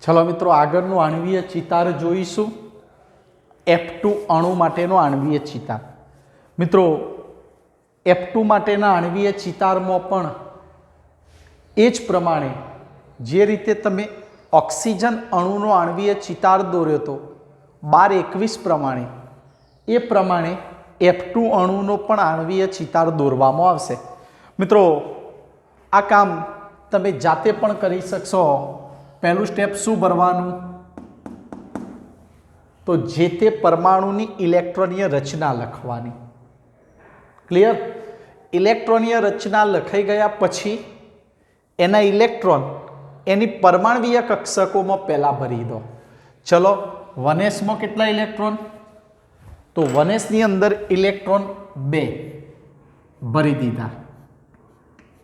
चलो मित्रों આગળનું આણ્વીય ચિતાર જોઈશું F2 અણુ માટેનો આણ્વીય ચિતાર। મિત્રો F2 માટેના આણ્વીય ચિતારમાં પણ એ જ પ્રમાણે જે રીતે તમે ઓક્સિજન અણુનો આણ્વીય ચિતાર દોર્યો હતો 1221 પ્રમાણે એ પ્રમાણે F2 અણુનો પણ આણ્વીય ચિતાર દોરવામાં આવશે। મિત્રો આ કામ તમે જાતે પણ કરી શકશો। पहलू स्टेप शू भरवानुं तो जे ते परमाणुनी इलेक्ट्रॉनीय रचना लखवानी। क्लियर? इलेक्ट्रॉनीय रचना लखाई गया पछी एना इलेक्ट्रॉन एनी परमाणवीय कक्षकों में पहला भरी दो। चलो 1s में केटला इलेक्ट्रॉन तो 1s नी अंदर इलेक्ट्रॉन 2 भरी दीधा।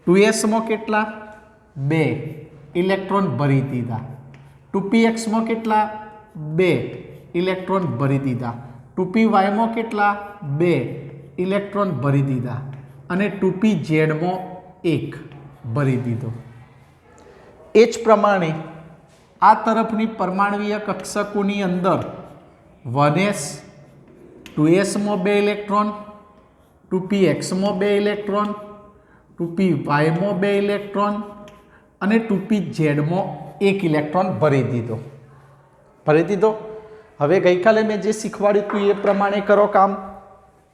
2s में केटला 2 इलेक्ट्रॉन भरी दीधा। 2px में केटला 2 इलेक्ट्रॉन भरी दीधा। 2py में केटला 2 इलेक्ट्रॉन भरी दीधा अने 2pz में 1 भरी दीधो। एज प्रमाणे आ तरफनी परमाणुीय कक्षकोनी अंदर 1s 2s में 2 इलेक्ट्रॉन 2px में 2 इलेक्ट्रॉन 2py में 2 इलेक्ट्रॉन અને 2pz में 1 इलेक्ट्रॉन भरी दीधो। हवे गई काले मैं जे शीखवाड्युं हतुं ए प्रमाणे करो काम।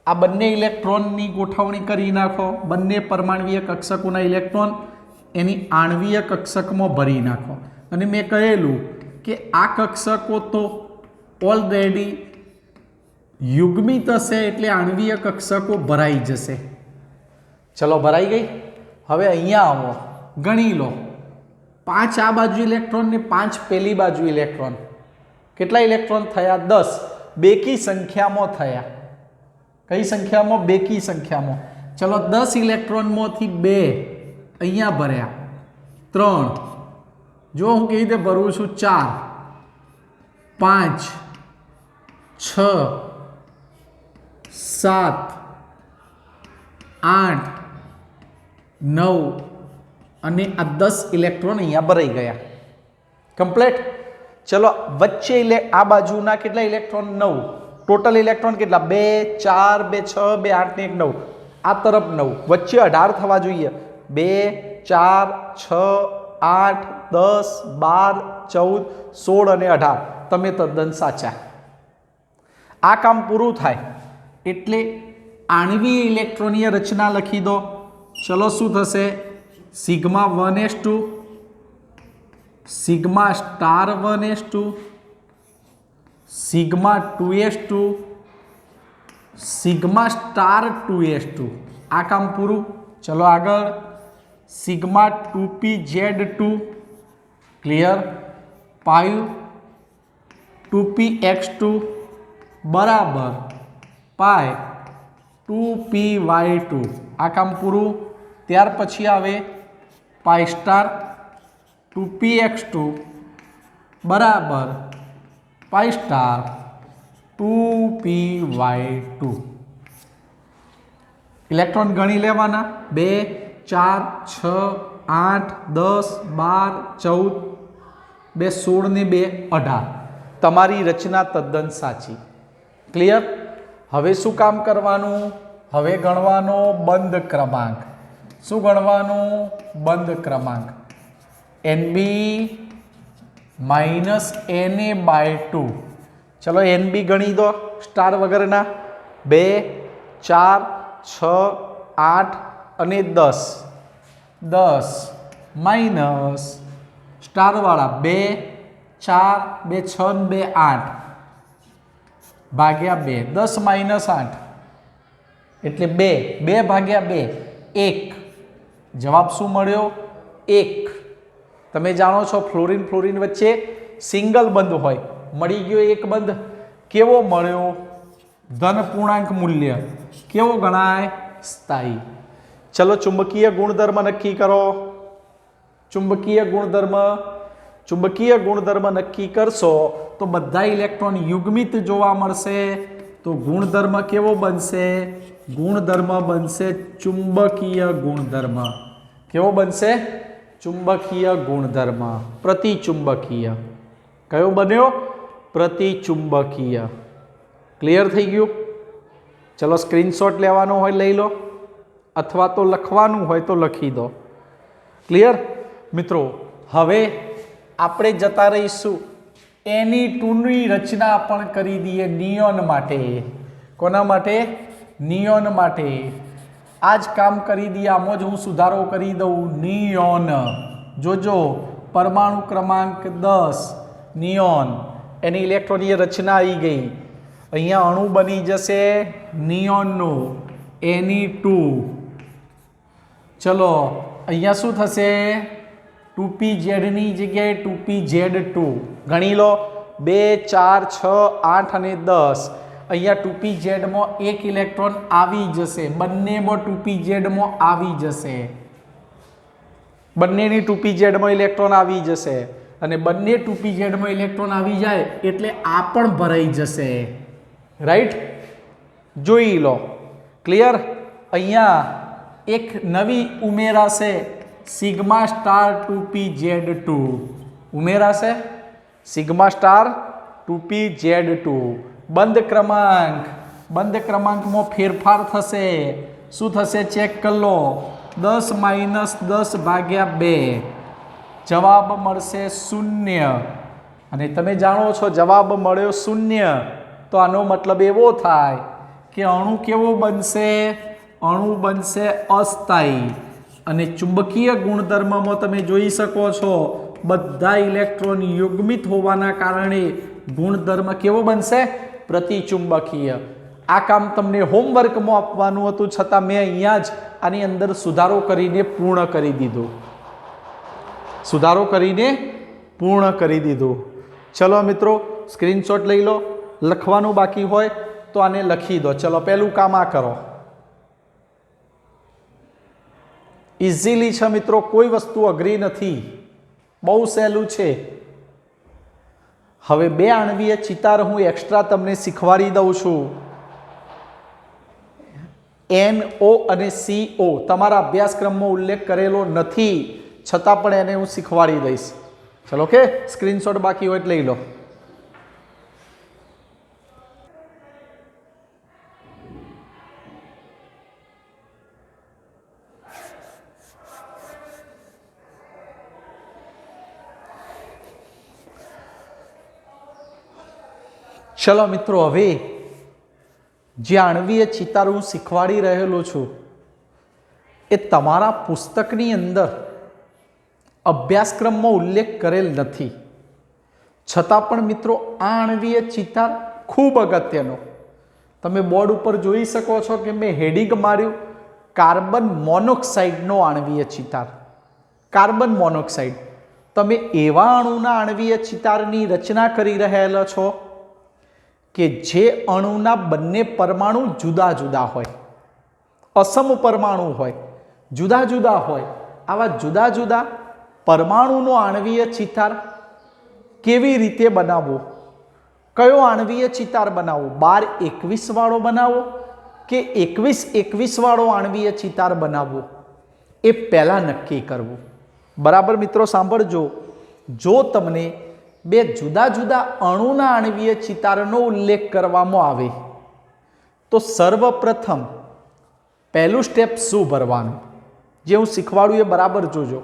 आ बंने इलेक्ट्रॉननी गोठवणी करी नाखो। बंने परमाणुीय कक्षकोना इलेक्ट्रॉन एनी आणवीय कक्षक में भरी नाखो। अने मैं कहेलुं के आ कक्षको तो ऑलरेडी युग्मित हशे एटले आणवीय कक्षको भराई जशे। चलो भराई गई। हवे अहींया आवो गणी लो 5 आ बाजू इलेक्ट्रॉन ने 5 पेली बाजू इलेक्ट्रॉन केटला इलेक्ट्रॉन थया 10 बेकी संख्या में थया। कई संख्या में? बेकी संख्या में। चलो 10 इलेक्ट्रॉन में 2 अहींया भर्या 3 जो हूँ कई रीते भरू छूं 4 5 6 7 8 9 અને આ 10 ઇલેક્ટ્રોન અહીંયા ભરાઈ ગયા કમ્પ્લીટ। ચલો વચ્ચે આ બાજુના કેટલા ઇલેક્ટ્રોન 9 ટોટલ ઇલેક્ટ્રોન કેટલા 2 4 2 6 2 8 ને 1 9 આ તરફ 9 વચ્ચે 18 થવા જોઈએ 2 4 6 8 10 12 14 16 અને 18 તમે તદ્દન સાચા। આ કામ પૂરું થાય એટલે आणवीय इलेक्ट्रॉनीय रचना लखी दो। चलो શું થશે sigma 1s2 sigma star 1s2 sigma 2s2 sigma star 2s2 आ काम पूरू। चलो आगळ सिग्मा 2pz2 क्लियर 5 2px2 बराबर पाई 2py2 आ काम पूरू। त्यार पछी आवे पाई स्टार 2px2 बराबर पाई स्टार 2py2। इलेक्ट्रॉन गणी लेवाना 2 4 6 8 10 12 14 2 16 ने 2 18 तमारी रचना तद्दन साची। क्लियर? हवे शुं काम करवानुं? हवे गणवानो बंध क्रमांक। शू गणवानुं? बंध क्रमांक NB -NA/2। चलो NB गणी दो स्टार वगरना 2 4 6 8 अने 10 10 माइनस स्टार वाला 2 4 2 6 2 8 भाग्या 2 10 -8 एटले 2 2 भाग्या 2 1 जवाब शू मळ्यो 1। तमे जाणो छो फ्लोरीन फ्लोरीन वच्चे सिंगल बंध होय मळी गयो एक बंध केवो मळ्यो धन पूर्णांक मूल्य केवो गणाय स्थायी। चलो चुंबकीय गुणधर्म नक्की करो। चुंबकीय गुणधर्म नक्की करशो तो बधा इलेक्ट्रॉन युग्मित जोवा मळशे। तो गुणधर्म केवो बनशे? गुणधर्म बनशे चुंबकीय गुणधर्म। केवो बनशे? चुंबकीय गुणधर्म प्रतिचुंबकीय। કયો બન્યો? પ્રતિચુંબકીય. ક્લિયર થઈ ગયું? ચલો સ્ક્રીનશોટ લેવાનો હોય લઈ લો, અથવા તો લખવાનું હોય તો લખી દો. ક્લિયર મિત્રો? હવે આપણે જતા રહીશું Na2ની રચના પણ કરી દઈએ નિયોન માટે. કોના માટે? નિયોન માટે. આ જ કામ કરી દઈએ. આમાં જ હું સુધારો કરી દઉં. નિયોન જોજો, પરમાણુ ક્રમાંક 10 નિયોન, એની ઇલેક્ટ્રોનીય રચના આવી ગઈ. અહીંયા અણુ બની જશે નિયોનનું Na2. ચલો અહીંયા શું થશે? 2pz ની જગ્યાએ 2pz2. ગણી લો 2 4 6 8 અને 10. અહીંયા 2pz માં એક ઇલેક્ટ્રોન આવી જશે. બંનેમાં 2pz માં આવી જશે. બંનેની 2pz માં ઇલેક્ટ્રોન આવી જશે. અને બંને 2pz માં ઇલેક્ટ્રોન આવી જાય એટલે આ પણ ભરાઈ જશે. રાઈટ? જોઈ લો. ક્લિયર? અહીંયા એક નવી ઉમેરાશે, સિગ્મા સ્ટાર 2pz2 ઉમેરાશે. Sigma star 2pz2. બંધ ક્રમાંકમાં ફેરફાર થશે. શું થશે? ચેક કરી લો. 10 - 10 ભાગ્યા 2. જવાબ મળશે 0. અને તમે જાણો છો જવાબ મળ્યો 0, તો આનો મતલબ એવો થાય કે અણુ કેવો બનશે? અણુ બનશે અસ્થાયી. અને ચુંબકીય ગુણધર્મમાં તમે જોઈ શકો છો બધા ઇલેક્ટ્રોન યુગ્મિત હોવાના કારણે ગુણધર્મ કેવો બનશે? પ્રતિચુંબકીય. આ કામ તમને હોમવર્કમાં આપવાનું હતું, છતાં મેં અહીંયા જ આની અંદર સુધારો કરીને પૂર્ણ કરી દીધું. ચલો મિત્રો સ્ક્રીનશોટ લઈ લો. લખવાનું બાકી હોય તો આને લખી દો. ચલો પહેલું કામ આ કરો. ઇઝીલી છે મિત્રો, કોઈ વસ્તુ અઘરી નથી, બહુ સહેલું છે. હવે 2 આણ્વીય ચિતાર હું એક્સ્ટ્રા તમને શીખવાડી દઉં છું. NO અને CO તમારા અભ્યાસક્રમમાં ઉલ્લેખ કરેલો નથી, છતાં પણ એને હું શીખવાડી દઈશ. ચલો ઓકે, સ્ક્રીનશોટ બાકી હોય એટલે લઈ લો. ચલો મિત્રો, હવે જે આણ્વીય ચિતાર હું શીખવાડી રહેલો છું એ તમારા પુસ્તકની અંદર અભ્યાસક્રમમાં ઉલ્લેખ કરેલ નથી, છતાં પણ મિત્રો આ આણ્વીય ચિતાર ખૂબ અગત્યનો. તમે બોર્ડ ઉપર જોઈ શકો છો કે મેં હેડિંગ માર્યું કાર્બન મોનોક્સાઇડનો આણ્વીય ચિતાર. Carbon monoxide. તમે એવા અણુના આણ્વીય ચિતારની રચના કરી રહેલા છો કે જે અણુના બંને પરમાણુ જુદા જુદા હોય, અસમ પરમાણુ હોય, જુદા જુદા હોય. આવા જુદા જુદા પરમાણુનો આણ્વીય ચિતાર કેવી રીતે બનાવવો? કયો આણ્વીય ચિતાર બનાવવો? 12-21 વાળો બનાવવો કે 21-21 વાળો આણ્વીય ચિતાર બનાવવો, એ પહેલાં નક્કી કરવું. બરાબર મિત્રો, સાંભળજો. જો તમને 2 જુદા જુદા અણુના આણ્વીય ચિતારનો ઉલ્લેખ કરવામાં આવે તો સર્વપ્રથમ પહેલું સ્ટેપ શું ભરવાનું? જે હું શીખવાડું એ બરાબર જોજો.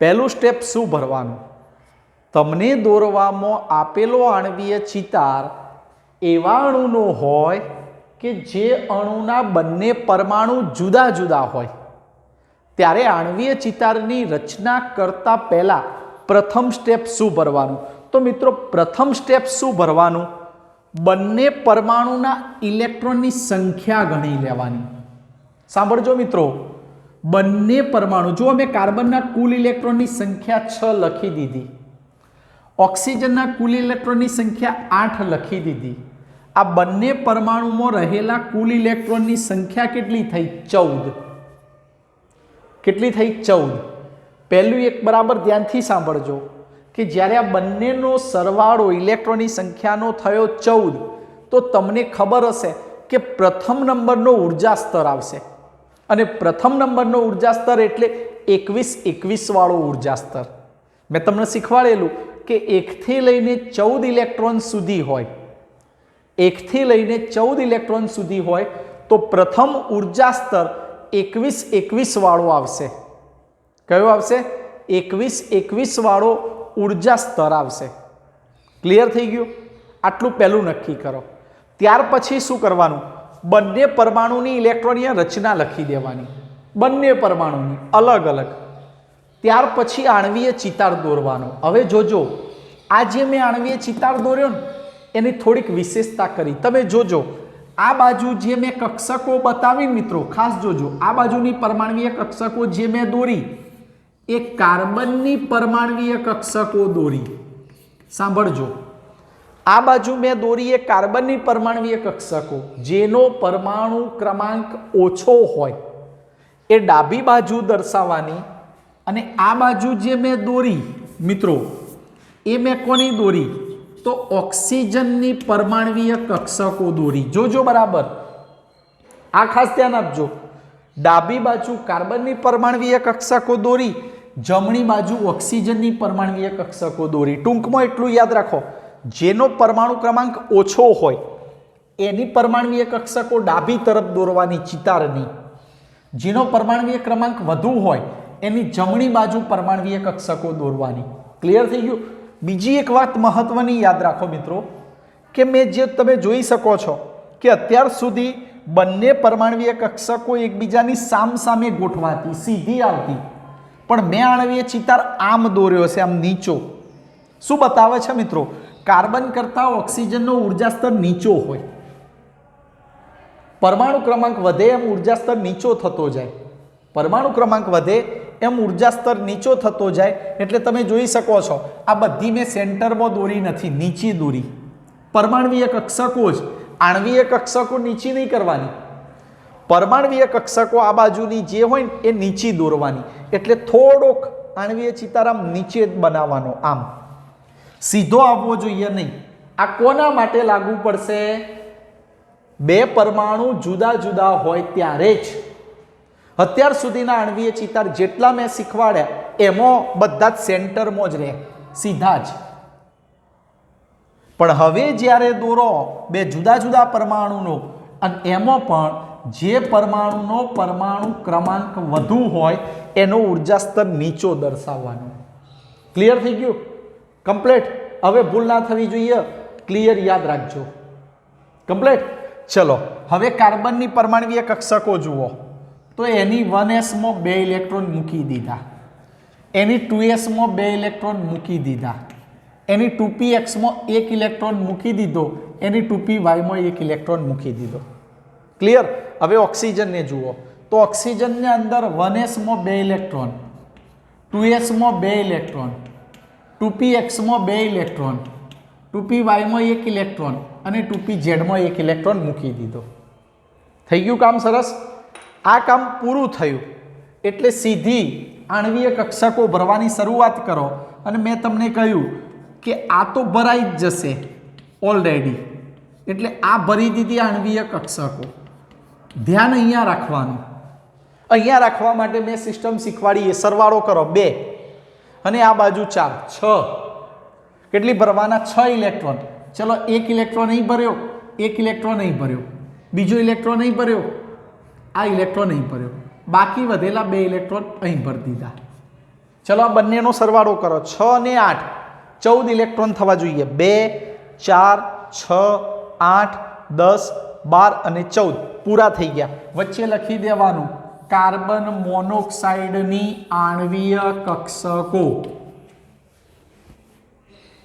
પહેલું સ્ટેપ શું ભરવાનું? તમને દોરવામાં આપેલો આણ્વીય ચિતાર એવા અણુનો હોય કે જે અણુના બંને પરમાણુ જુદા જુદા હોય, ત્યારે આણ્વીય ચિતારની રચના કરતા પહેલા પ્રથમ સ્ટેપ શું ભરવાનું? તો મિત્રો પ્રથમ સ્ટેપ શું ભરવાનું? બંને પરમાણુના ઇલેક્ટ્રોનની સંખ્યા ગણી લેવાની. સાંભળજો મિત્રો, બંને પરમાણુ, જો અમે કાર્બનના કુલ ઇલેક્ટ્રોનની સંખ્યા 6 લખી દીધી, ઓક્સિજનના કુલ ઇલેક્ટ્રોનની સંખ્યા 8 લખી દીધી. આ બંને પરમાણુમાં રહેલા કુલ ઇલેક્ટ્રોનની સંખ્યા કેટલી થઈ? 14. કેટલી થઈ? 14. પહેલું એક બરાબર ધ્યાનથી સાંભળજો કે જ્યારે આ બંનેનો સરવાળો ઇલેક્ટ્રોનની સંખ્યાનો થયો 14, તો તમને ખબર હશે કે પ્રથમ નંબરનો ઉર્જા સ્તર આવશે. અને પ્રથમ નંબરનો ઉર્જા સ્તર એટલે 21-21 વાળો ઉર્જા સ્તર. મેં તમને શીખવાડેલું કે 1 થી લઈને 14 ઇલેક્ટ્રોન સુધી હોય, 1 થી લઈને 14 ઇલેક્ટ્રોન સુધી હોય તો પ્રથમ ઉર્જા સ્તર 21-21 વાળો આવશે. કયો આવશે? 21-21 વાળો ઉર્જા સ્તર આવશે. ક્લિયર થઈ ગયું? આટલું પહેલું નક્કી કરો. ત્યાર પછી શું કરવાનું? બંને પરમાણુની ઇલેક્ટ્રોનીય રચના લખી દેવાની, બંને પરમાણુની અલગ અલગ. ત્યાર પછી આણ્વીય ચિતાર દોરવાનો. હવે જોજો, આ જે મેં આણ્વીય ચિતાર દોર્યો ને એની થોડીક વિશેષતા કરી. તમે જોજો, આ બાજુ જે મેં કક્ષકો બતાવી મિત્રો, ખાસ જોજો, આ બાજુની પરમાણ્વીય કક્ષકો જે મેં દોરી એ કાર્બનની પરમાણ્વીય કક્ષકો દોરી. સાંભળજો, આ બાજુ મેં દોરી એ કાર્બનની પરમાણ્વીય કક્ષકો જેનો પરમાણુ ક્રમાંક ઓછો હોય એ ડાબી બાજુ દર્શાવવાની, અને આ બાજુ જે મેં દોરી મિત્રો એ મેં કોની દોરી? તો ઓક્સિજનની પરમાણ્વીય કક્ષકો દોરી. જોજો બરાબર, આ ખાસ ધ્યાન આપજો. ડાબી બાજુ કાર્બનની પરમાણ્વીય કક્ષકો દોરી, જમણી બાજુ ઓક્સિજનની પરમાણ્વીય કક્ષકો દોરી. ટૂંકમાં એટલું યાદ રાખો, જેનો પરમાણુ ક્રમાંક ઓછો હોય એની પરમાણ્વીય કક્ષકો ડાબી તરફ દોરવાની ચિતારની, જેનો પરમાણ્વીય ક્રમાંક વધુ હોય એની જમણી બાજુ પરમાણ્વીય કક્ષકો દોરવાની. ક્લિયર થઈ ગયું? બીજી એક વાત મહત્વની યાદ રાખો મિત્રો, કે મેં જે તમે જોઈ શકો છો કે અત્યાર સુધી બંને પરમાણ્વીય કક્ષકો એકબીજાની સામસામે ગોઠવાતી, સીધી આવતી, પણ મેં આણ્વીય ચિતાર આમ દોર્યો છે, આમ નીચો. શું બતાવે છે મિત્રો? કાર્બન કરતાં ઓક્સિજનનો ઉર્જા સ્તર નીચો હોય, પરમાણુ ક્રમાંક વધે એમ ઉર્જા સ્તર નીચો થતો જાય, પરમાણુ ક્રમાંક વધે એમ ઉર્જા સ્તર નીચો થતો જાય. એટલે તમે જોઈ શકો છો આ બધી મેં સેન્ટરમાં દોરી નથી, નીચી દોરી. પરમાણ્વીય કક્ષકો જ, આણ્વીય કક્ષકો નીચી નહીં કરવાની, પરમાણ્વીય કક્ષકો આ બાજુની જે હોય ને એ નીચી દોરવાની. એટલે થોડોક આણ્વીય ચિતારામ નીચે જ બનાવવાનો, આમ સીધો આવવો જોઈએ નહીં. આ કોના માટે લાગુ પડશે? બે પરમાણુ જુદા જુદા હોય ત્યારે જ. અત્યાર સુધીના આણ્વીય ચિતાર જેટલા મેં શીખવાડ્યા એમાં બધા જ સેન્ટરમાં જ રહે, સીધા જ. પણ હવે જ્યારે દોરો બે જુદા જુદા પરમાણુનો, અને એમાં પણ જે પરમાણુનો પરમાણુ ક્રમાંક વધુ હોય એનો ઉર્જા સ્તર નીચો દર્શાવવાનો. ક્લિયર થઈ ગયું? કમ્પ્લીટ? હવે ભૂલ ના થવી જોઈએ, ક્લિયર યાદ રાખજો. કમ્પ્લીટ? ચલો હવે કાર્બનની પરમાણ્વીય કક્ષકો જુઓ તો એની 1s માં 2 ઇલેક્ટ્રોન મૂકી દીધા, એની 2s માં 2 ઇલેક્ટ્રોન મૂકી દીધા, એની 2px માં 1 ઇલેક્ટ્રોન મૂકી દીધો, એની 2py માં 1 ઇલેક્ટ્રોન મૂકી દીધો. ક્લિયર? હવે ઓક્સિજનને જુઓ તો ઓક્સિજનની અંદર 1s માં 2 ઇલેક્ટ્રોન, 2s માં 2 ઇલેક્ટ્રોન, 2px માં 2 ઇલેક્ટ્રોન, 2py માં 1 ઇલેક્ટ્રોન અને 2pz માં 1 ઇલેક્ટ્રોન મૂકી દીધો. થઈ ગયું કામ? સરસ. આ કામ પૂરું થયું એટલે સીધી આણ્વીય કક્ષકો ભરવાની શરૂઆત કરો. અને મેં તમને કહ્યું કે આ તો ભરાઈ જ જશે ઓલરેડી, એટલે આ ભરી દીધી આણ્વીય કક્ષકો. ધ્યાન અહીંયા રાખવાનું, અહીંયા રાખવા માટે મેં સિસ્ટમ શીખવાડી. સરવાળો કરો 2 અને આ બાજુ 4, 6. કેટલી ભરવાના? 6 ઇલેક્ટ્રોન. ચલો 1 ઇલેક્ટ્રોન અહીં ભર્યો, 1 ઇલેક્ટ્રોન અહીં ભર્યો, બીજો ઇલેક્ટ્રોન અહીં ભર્યો, આ ઇલેક્ટ્રોન અહીં ભર્યો, બાકી વધેલા 2 ઇલેક્ટ્રોન અહીં ભરી દીધા. ચલો આ બંનેનો સરવાળો કરો. 6 અને 8, 14 ઇલેક્ટ્રોન થવા જોઈએ. 2, 4, 6, 8, 10, 12 અને 14 પૂરા થઈ ગયા. વચ્ચે લખી દેવાનું કાર્બન મોનોક્સાઇડની આણ્વીય કક્ષકો.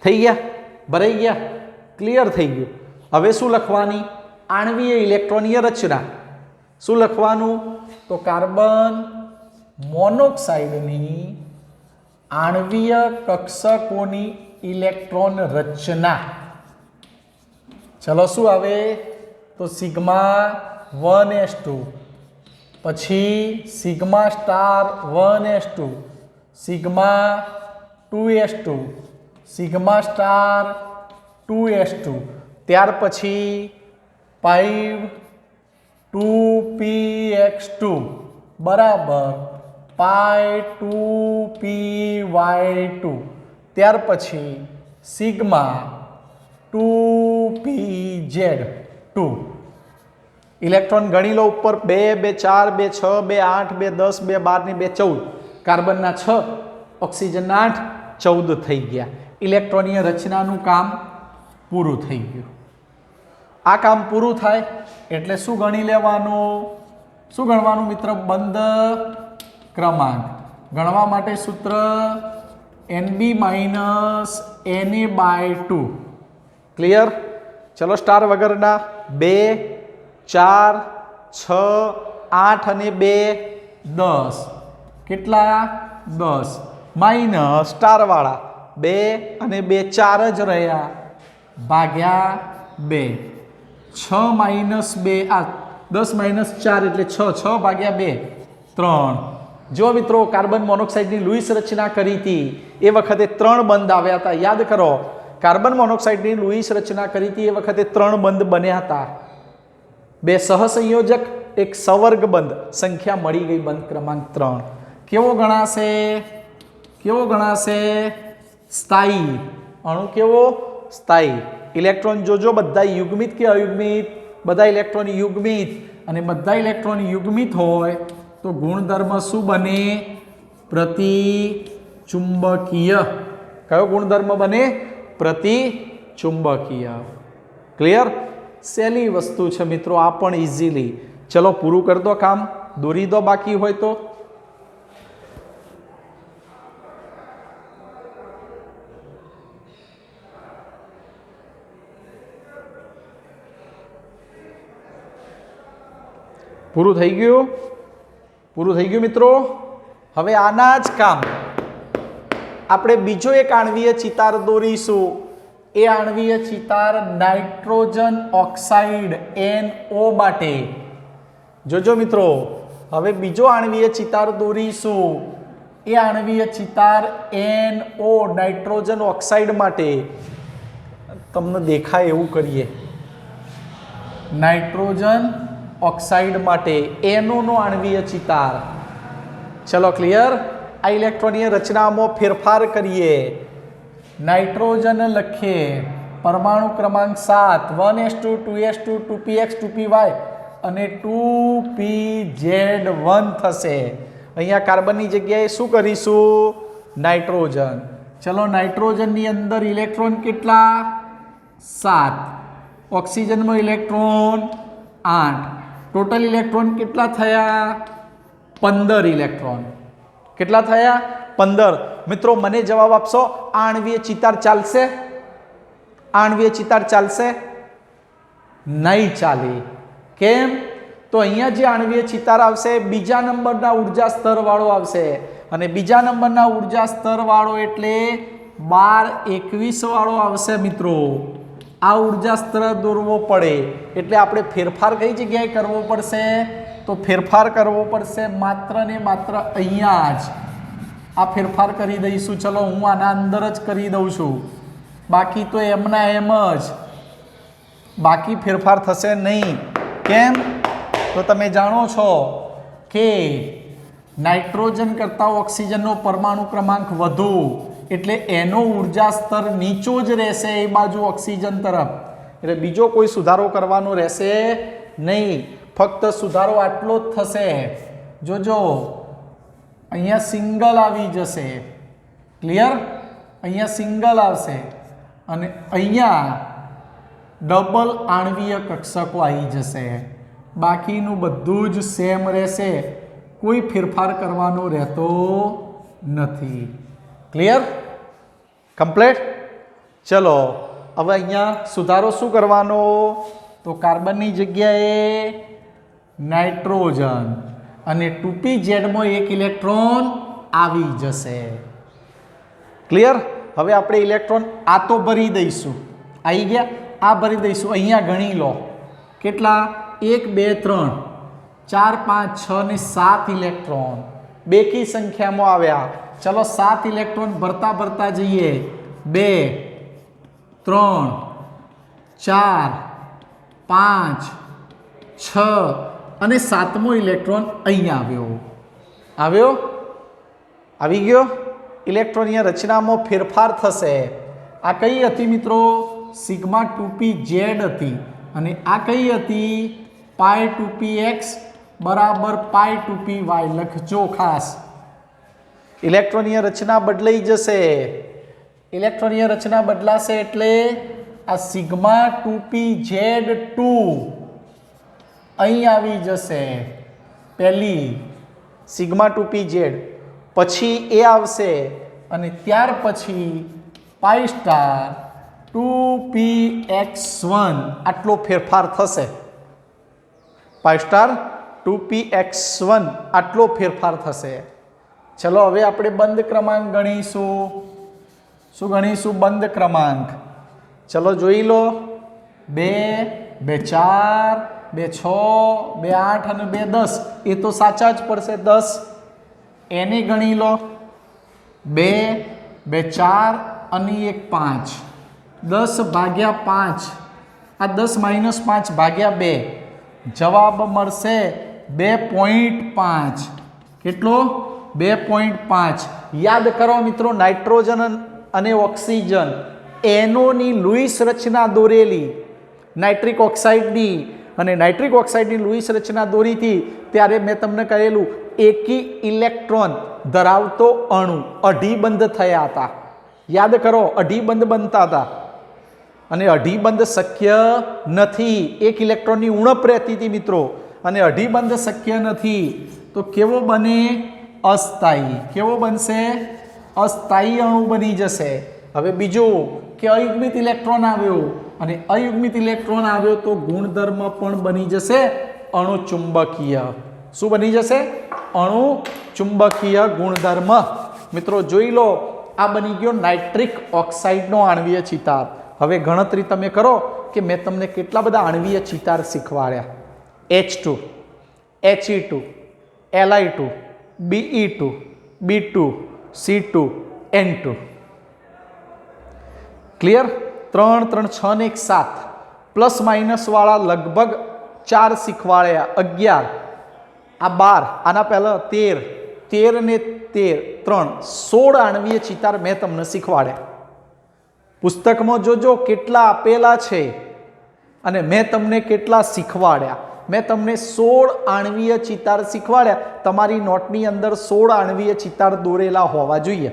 થઈ ગયા? ભરાઈ ગયા? ક્લિયર થઈ ગયું? હવે શું લખવાની? આણ્વીય ઇલેક્ટ્રોનીય રચના. શું લખવાનું? તો કાર્બન મોનોક્સાઇડની આણ્વીય કક્ષકોની ઇલેક્ટ્રોન રચના. ચલો શું આવે? તો સિગ્મા 1s2, પછી sigma star 1s2, sigma 2s2, sigma star 2s2, ત્યાર પછી 5 2px2 બરાબર pi 2py2, ત્યાર પછી સિગ્મા 2pz2 ઇલેક્ટ્રોન ગણી લો ઉપર 2 2 4 2 6 2 8 2 10 2 12 2 14 કાર્બનના 6 ઓક્સિજનના 8 14 થઈ ગયા. ઇલેક્ટ્રોનીય રચનાનું કામ પૂરું થઈ ગયું. આ કામ પૂરું થાય એટલે શું ગણી લેવાનું? શું ગણવાનું મિત્ર? બંધ ક્રમાંક. ગણવા માટે સૂત્ર NB - Na/2. ક્લિયર? ચલો સ્ટાર વગરના 2 4 6 8 અને 2 10 કેટલા? 10 માઇનસ સ્ટાર વાળા 2 અને 2 4 જ રહ્યા ભાગ્યા 2 6 માઇનસ 2 આ 10 માઇનસ 4 એટલે 6 6 ભાગ્યા 2 3. જો મિત્રો કાર્બન મોનોક્સાઇડની લુઈસ રચના કરી હતી એ વખતે 3 બંધ આવ્યા હતા. યાદ કરો, કાર્બન મોનોક્સાઇડની લુઈસ રચના કરી હતી એ વખતે 3 બંધ બન્યા હતા. 2 સહસંયોજક, 1 સવર્ગ બંધ, સંખ્યા મળી ગઈ બંધ ક્રમાંક 3. કેવો ગણાશે? કેવો ગણાશે? સ્થાયી. અણુ કેવો? સ્થાયી. ઇલેક્ટ્રોન જોજો બધા યુગ્મિત કે અયુગ્મિત? બધા ઇલેક્ટ્રોન યુગ્મિત. અને બધા ઇલેક્ટ્રોન યુગ્મિત હોય તો ગુણધર્મ શું બને? પ્રતિચુંબકીય. કયો ગુણધર્મ બને? પ્રતિચુંબકીય. ક્લિયર? સહેલી વસ્તુ છે મિત્રો, આ પણ ઇઝીલી. ચલો પૂરું કરી દો કામ, દોરી દો બાકી હોય તો. પૂરું થઈ ગયું? પૂરું થઈ ગયું મિત્રો. હવે આના જ કામ આપણે બીજો એક આણ્વીય ચિતાર દોરીશું. એ આણ્વીય ચિતાર નાઇટ્રોજન ઓક્સાઇડ NO માટે. જોજો મિત્રો, હવે બીજો આણ્વીય ચિતાર દોરીશું. એ આણ્વીય ચિતાર NO નાઇટ્રોજન ઓક્સાઇડ માટે. તમને દેખાય એવું કરીએ. નાઇટ્રોજન ઓક્સાઇડ માટે NO નો આણ્વીય ચિતાર. ચલો ક્લિયર? આ ઇલેક્ટ્રોનીય રચનામાં ફેરફાર કરીએ. નાઇટ્રોજન લખીએ પરમાણુ ક્રમાંક 7 1s2 2s2 2px 2py અને 2pz1 થશે. અહીંયા કાર્બનની જગ્યાએ શું કરીશું? નાઇટ્રોજન. ચલો નાઇટ્રોજનની અંદર ઇલેક્ટ્રોન કેટલા? 7. ઓક્સિજનમાં ઇલેક્ટ્રોન 8. ટોટલ ઇલેક્ટ્રોન કેટલા થયા? 15 ઇલેક્ટ્રોન. કેટલા થયા? 15. મિત્રો મને જવાબ આપશો, આણ્વીય ચિતાર ચાલશે? આણ્વીય ચિતાર ચાલશે? નહીં ચાલે. કેમ? તો અહીંયા જે આણ્વીય ચિતાર આવશે બીજા નંબરના ઉર્જા સ્તર વાળો આવશે. અને બીજા નંબરના ઉર્જા સ્તર વાળો એટલે 12 21 વાળો આવશે મિત્રો. આ ઉર્જા સ્તર દોરવો પડે એટલે આપણે ફેરફાર કઈ જગ્યાએ કરવો પડશે? તો ફેરફાર કરવો પડશે માત્ર ને માત્ર અહીંયા જ. આ ફેરફાર કરી દઈશું. ચલો હું આના અંદર જ કરી દઉં છું. બાકી તો એમના એમ જ, બાકી ફેરફાર થશે નહીં. કેમ? તો તમે જાણો છો કે નાઇટ્રોજન કરતાં ઓક્સિજનનો પરમાણુ ક્રમાંક વધુ એટલે એનો ઉર્જા સ્તર નીચો જ રહેશે એ બાજુ ઓક્સિજન તરફ. એટલે બીજો કોઈ સુધારો કરવાનો રહેશે નહીં. ફક્ત સુધારો આટલો જ થશે. જોજો અહીંયા સિંગલ આવી જશે. ક્લિયર? અહીંયા સિંગલ આવશે અને અહીંયા ડબલ આણ્વીય કક્ષકો આવી જશે. બાકીનું બધું જ સેમ રહેશે. કોઈ ફેરફાર કરવાનો રહેતો નથી. ક્લિયર? કમ્પ્લીટ? ચલો હવે અહીંયા સુધારો શું કરવાનો? તો કાર્બનની જગ્યાએ નાઇટ્રોજન અને 2pzમાં એક ઇલેક્ટ્રોન આવી જશે. ક્લિયર? હવે આપણે ઇલેક્ટ્રોન આ તો ભરી દઈશું. આવી ગયા? આ ભરી દઈશું. અહીંયા ગણી લો કેટલા? 1 2 3 4 5 6 ને 7 ઇલેક્ટ્રોન બેકી સંખ્યામાં આવ્યા. ચલો 7 ઇલેક્ટ્રોન ભરતા ભરતા જઈએ. 2 3 4 5 6 અને 7મો ઇલેક્ટ્રોન અહીંયા આવ્યો. આવ્યો? આવી ગયો? ઇલેક્ટ્રોનીય રચનામાં ફેરફાર થશે. આ કઈ હતી મિત્રો? સિગ્મા 2p z હતી અને આ કઈ હતી? પાઈ 2px બરાબર પાઈ 2py. લખજો ખાસ. ઇલેક્ટ્રોનીય રચના બદલાઈ જશે. ઇલેક્ટ્રોનીય રચના બદલાશે એટલે આ સિગ્મા 2pz2 અહીં આવી જશે. પહેલી સિગ્મા 2pz, પછી એ આવશે અને ત્યાર પછી પાઈ સ્ટાર 2px1 આટલો ફેરફાર થશે. પાઈ સ્ટાર 2px1 આટલો ફેરફાર થશે. ચલો હવે આપણે બંધ ક્રમાંક ગણીશું. શું ગણીશું? બંધ ક્રમાંક. ચલો જોઈ લો. 2, 2 4, 2 6, 2 8 અને 2 10. એ તો સાચા જ પડશે. 10 એને ગણી લો. 2, 2 4 અને 1 5. 10 ભાગ્યા 5. આ 10 માઇનસ 5 ભાગ્યા 2. જવાબ મળશે 2.5. કેટલો? 2.5. યાદ કરો મિત્રો, નાઇટ્રોજન અને ઓક્સિજન એનોની લુઈસ રચના દોરેલી નાઇટ્રિક ઓક્સાઇડની અને નાઇટ્રિક ઓક્સાઇડની લુઈસ રચના દોરીથી ત્યારે મેં તમને કહેલું એકી ઇલેક્ટ્રોન ધરાવતો અણુ અઢીબંધ થયા હતા. યાદ કરો, અઢીબંધ બનતા હતા અને અઢીબંધ શક્ય નથી. એક ઇલેક્ટ્રોનની ઉણપ રહેતી હતી મિત્રો અને અઢીબંધ શક્ય નથી. તો કેવો બને? અસ્થાયી. કેવો બનશે? અસ્થાયી અણુ બની જશે. હવે બીજું કે અયુગ્મિત ઇલેક્ટ્રોન આવ્યો અને અયુગ્મિત ઇલેક્ટ્રોન આવ્યો તો ગુણધર્મ પણ બની જશે અણુ ચુંબકીય. શું બની જશે? અણુ ચુંબકીય ગુણધર્મ. મિત્રો જોઈ લો, આ બની ગયો નાઇટ્રિક ઓક્સાઇડનો આણ્વીય ચિતાર. હવે ગણતરી તમે કરો કે મેં તમને કેટલા બધા આણ્વીય ચિતાર શીખવાડ્યા. H2, He2, Li2, Be2, B2, C2, N2. Clear? 3, 3, 6 ને 1 7 પ્લસ માઇનસ વાળા લગભગ 4 શીખવાડ્યા. 11 આ 12 આના પહેલા 13, 13 ને 13 3 16 આણ્વીય ચિતાર મેં તમને શીખવાડ્યા. પુસ્તકમાં જોજો કેટલા આપેલા છે અને મેં તમને કેટલા શીખવાડ્યા. મેં તમને 16 આણ્વીય ચિતાર શીખવાડ્યા. તમારી નોટની અંદર 16 આણ્વીય ચિતાર દોરેલા હોવા જોઈએ.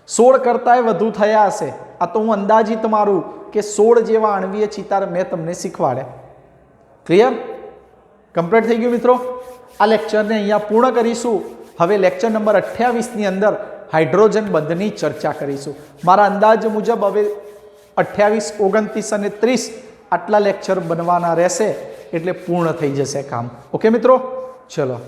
16 કરતાંય વધુ થયા હશે. આ તો હું અંદાજિત મારું કે 16 જેવા આણ્વીય ચિતાર મેં તમને શીખવાડ્યા. ક્લિયર? કમ્પ્લીટ થઈ ગયું મિત્રો. આ લેક્ચરને અહીંયા પૂર્ણ કરીશું. હવે લેક્ચર નંબર 28ની અંદર હાઇડ્રોજન બંધની ચર્ચા કરીશું. મારા અંદાજ મુજબ હવે 28, 29 અને 30 આટલા લેક્ચર બનવાના રહેશે એટલે પૂર્ણ થઈ જશે કામ. ઓકે મિત્રો, ચલો.